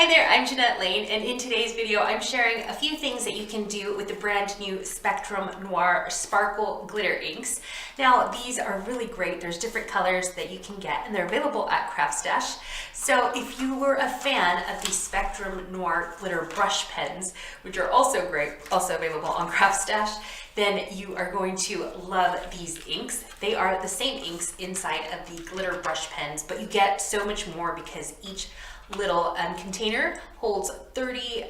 Hi there, I'm Jeanette Lane, and in today's video I'm sharing a few things that you can do with the brand new Spectrum Noir Sparkle Glitter Inks. Now these are really great. There's different colors that you can get and they're available at CraftStash. So if you were a fan of the Spectrum Noir glitter brush pens, which are also great, also available on CraftStash, then you are going to love these inks. They are the same inks inside of the glitter brush pens, but you get so much more because each little container holds 30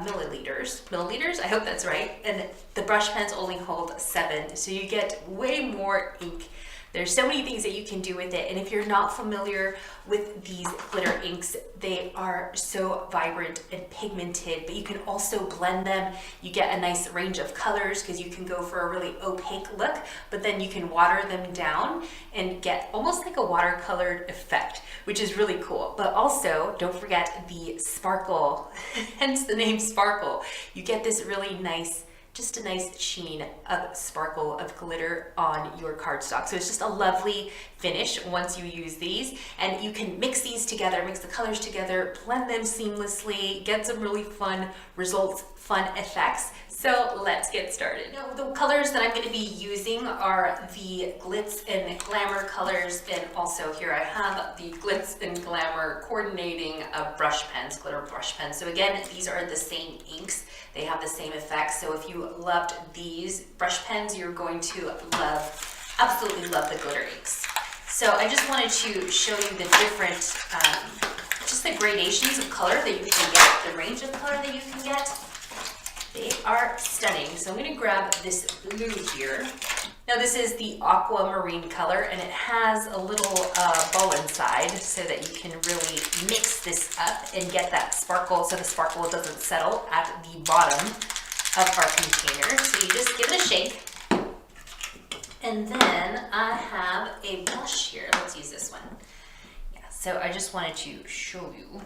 milliliters, I hope that's right, and the brush pens only hold 7, so you get way more ink. There's so many things that you can do with it, and if you're not familiar with these glitter inks, they are so vibrant and pigmented, but you can also blend them. You get a nice range of colors because you can go for a really opaque look, but then you can water them down and get almost like a watercolored effect, which is really cool. But also, don't forget the sparkle, hence the name Sparkle. You get this really nice, just a nice sheen of sparkle of glitter on your cardstock. So it's just a lovely finish once you use these, and you can mix these together, mix the colors together, blend them seamlessly, get some really fun results, fun effects. So let's get started. Now, the colors that I'm going to be using are the Glitz and Glamour colors, and also here I have the Glitz and Glamour coordinating brush pens, glitter brush pens. So again, these are the same inks. They have the same effects. So if you loved these brush pens, you're going to love, absolutely love the glitter inks. So I just wanted to show you the different, just the gradations of color that you can get, the range of color that you can get. They are stunning. So I'm going to grab this blue here. Now this is the aquamarine color, and it has a little bow inside so that you can really mix this up and get that sparkle so the sparkle doesn't settle at the bottom of our container. So you just give it a shake. And then I have a brush here. Let's use this one. Yeah, so I just wanted to show you.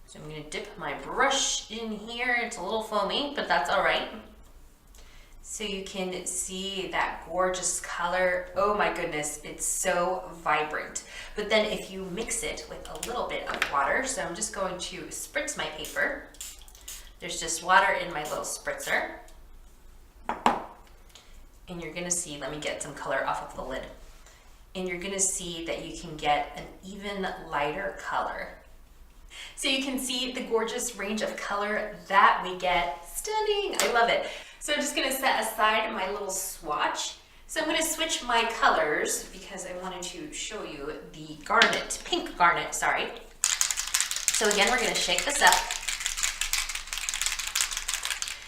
So I'm going to dip my brush in here. It's a little foamy, but that's all right. So you can see that gorgeous color. Oh my goodness, it's so vibrant. But then if you mix it with a little bit of water, so I'm just going to spritz my paper. There's just water in my little spritzer. And you're going to see, let me get some color off of the lid. And you're going to see that you can get an even lighter color. So you can see the gorgeous range of color that we get. Stunning, I love it. So I'm just gonna set aside my little swatch. So I'm gonna switch my colors because I wanted to show you the garnet, pink garnet, sorry. So again, we're gonna shake this up.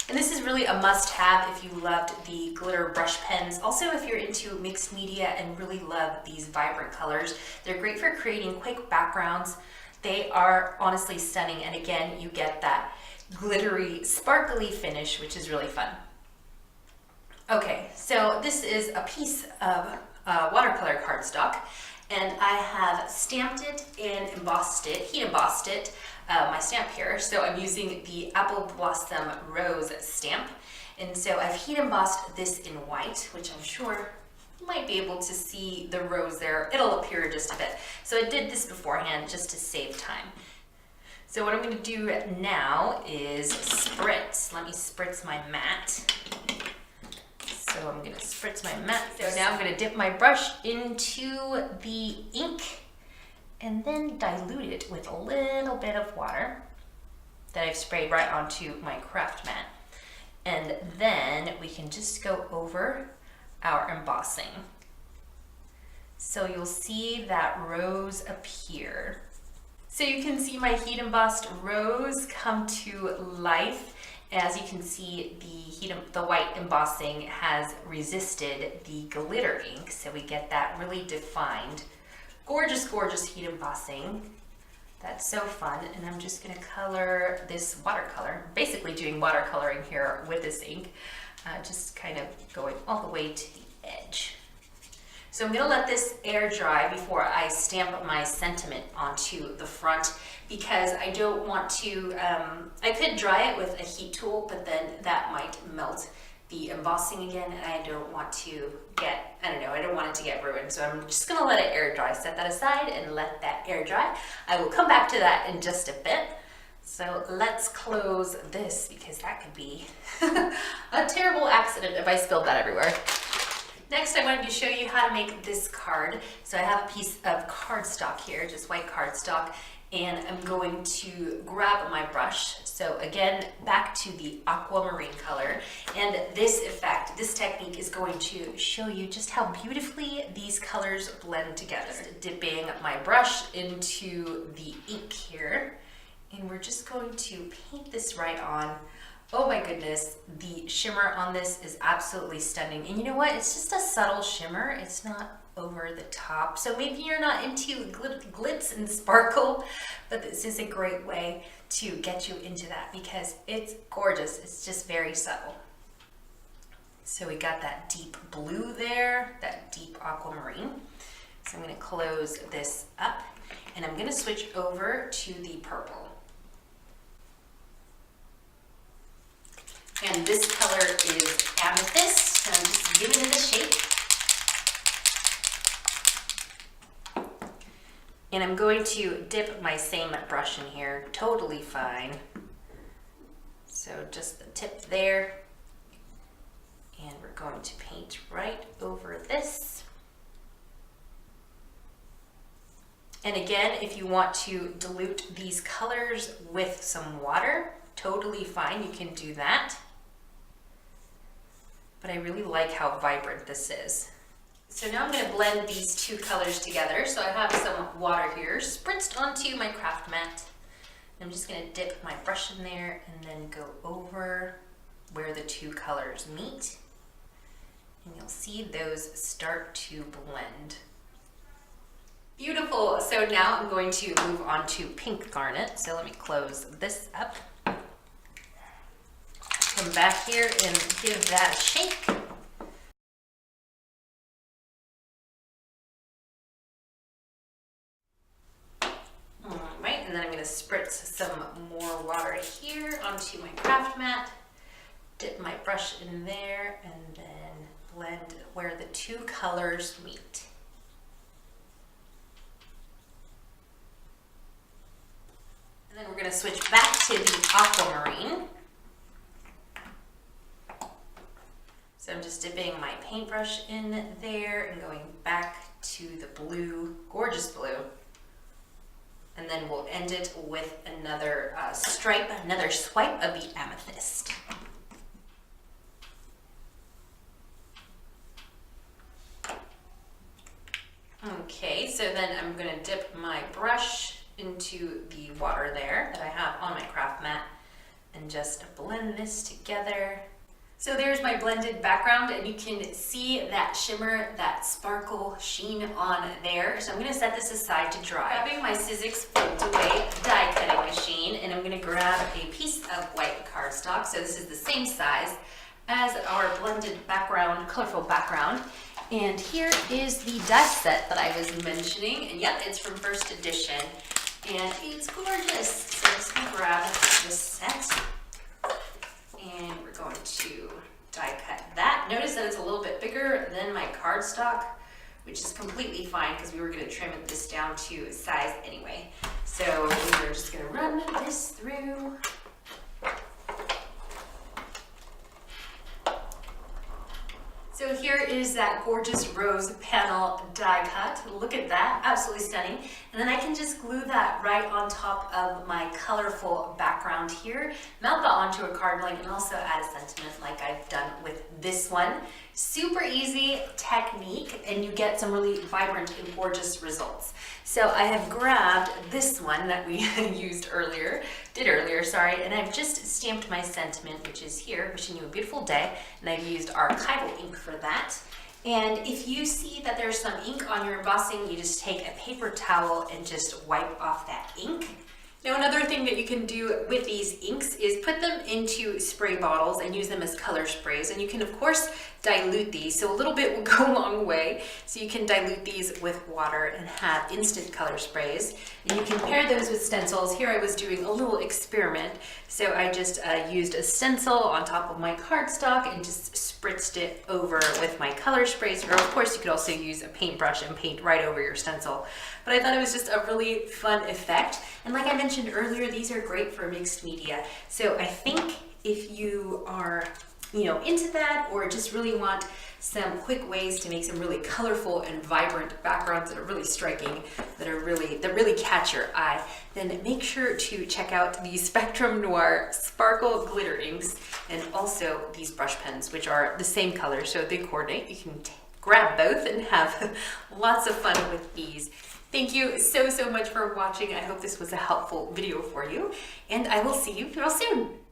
And this is really a must-have if you loved the glitter brush pens. Also, if you're into mixed media and really love these vibrant colors, they're great for creating quick backgrounds. They are honestly stunning, and again, you get that glittery, sparkly finish, which is really fun. Okay, so this is a piece of watercolor cardstock, and I have stamped it and embossed it, heat embossed it, my stamp here. So I'm using the Apple Blossom Rose stamp, and so I've heat embossed this in white, which I'm sure you might be able to see the rose there. It'll appear just a bit. So I did this beforehand just to save time. So what I'm going to do now is spritz. Let me spritz my mat. So I'm going to spritz my mat. So now I'm going to dip my brush into the ink and then dilute it with a little bit of water that I've sprayed right onto my craft mat. And then we can just go over our embossing. So you'll see that rose appear. So you can see my heat embossed rose come to life. As you can see, the white embossing has resisted the glitter ink, so we get that really defined, gorgeous, gorgeous heat embossing. That's so fun. And I'm just gonna color this watercolor, basically doing watercoloring here with this ink. Just kind of going all the way to the edge. So I'm gonna let this air dry before I stamp my sentiment onto the front because I don't want to, I could dry it with a heat tool, but then that might melt the embossing again, and I don't want to get, I don't want it to get ruined. So I'm just gonna let it air dry. Set that aside and let that air dry. I will come back to that in just a bit. So let's close this because that could be a terrible accident if I spilled that everywhere. Next, I wanted to show you how to make this card. So I have a piece of cardstock here, just white cardstock, and I'm going to grab my brush. So again, back to the aquamarine color. And this effect, this technique is going to show you just how beautifully these colors blend together. Just dipping my brush into the ink here, and we're just going to paint this right on. Oh my goodness, the shimmer on this is absolutely stunning. And you know what? It's just a subtle shimmer. It's not over the top. So maybe you're not into glitz and sparkle, but this is a great way to get you into that because it's gorgeous. It's just very subtle. So we got that deep blue there, that deep aquamarine. So I'm going to close this up and I'm going to switch over to the purple. And this color is amethyst, so I'm just giving it a shake. And I'm going to dip my same brush in here, totally fine. So just the tip there. And we're going to paint right over this. And again, if you want to dilute these colors with some water, totally fine, you can do that. But I really like how vibrant this is. So now I'm going to blend these two colors together. So I have some water here spritzed onto my craft mat. I'm just going to dip my brush in there and then go over where the two colors meet. And you'll see those start to blend. Beautiful. So now I'm going to move on to pink garnet. So let me close this up. Come back here and give that a shake. All right, and then I'm going to spritz some more water here onto my craft mat. Dip my brush in there and then blend where the two colors meet. And then we're going to switch back to the aquamarine. So I'm just dipping my paintbrush in there and going back to the blue, gorgeous blue. And then we'll end it with another stripe, another swipe of the amethyst. Okay, so then I'm going to dip my brush into the water there that I have on my craft mat and just blend this together. So there's my blended background and you can see that shimmer, that sparkle sheen on there. So I'm going to set this aside to dry. Grabbing my Sizzix Foldaway die cutting machine and I'm going to grab a piece of white cardstock. So this is the same size as our blended background, colorful background. And here is the die set that I was mentioning. And yep, it's from first edition and it's gorgeous. So I'm just going to grab this set. And we're going to die cut that. Notice that it's a little bit bigger than my cardstock, which is completely fine because we were going to trim this down to size anyway. So we're just going to run this through. So here is that gorgeous rose panel die cut. Look at that, absolutely stunning. And then I can just glue that right on top of my colorful background here, mount that onto a card blank and also add a sentiment like I've done with this one. Super easy technique and you get some really vibrant and gorgeous results. So I have grabbed this one that we did earlier, and I've just stamped my sentiment, which is here, wishing you a beautiful day, and I've used archival ink for that. And if you see that there's some ink on your embossing, you just take a paper towel and just wipe off that ink. Now another thing thing that you can do with these inks is put them into spray bottles and use them as color sprays. And you can, of course, dilute these. So a little bit will go a long way. So you can dilute these with water and have instant color sprays. And you can pair those with stencils. Here I was doing a little experiment. So I just used a stencil on top of my cardstock and just spritzed it over with my color sprays. Or of course you could also use a paintbrush and paint right over your stencil. But I thought it was just a really fun effect. And like I mentioned earlier, these are great for mixed media. So I think if you are, into that, or just really want some quick ways to make some really colorful and vibrant backgrounds that are really striking, that really catch your eye, then make sure to check out the Spectrum Noir Sparkle Glitter Inks, and also these brush pens, which are the same color, so they coordinate. You can grab both and have lots of fun with these. Thank you so much for watching. I hope this was a helpful video for you, and I will see you real soon.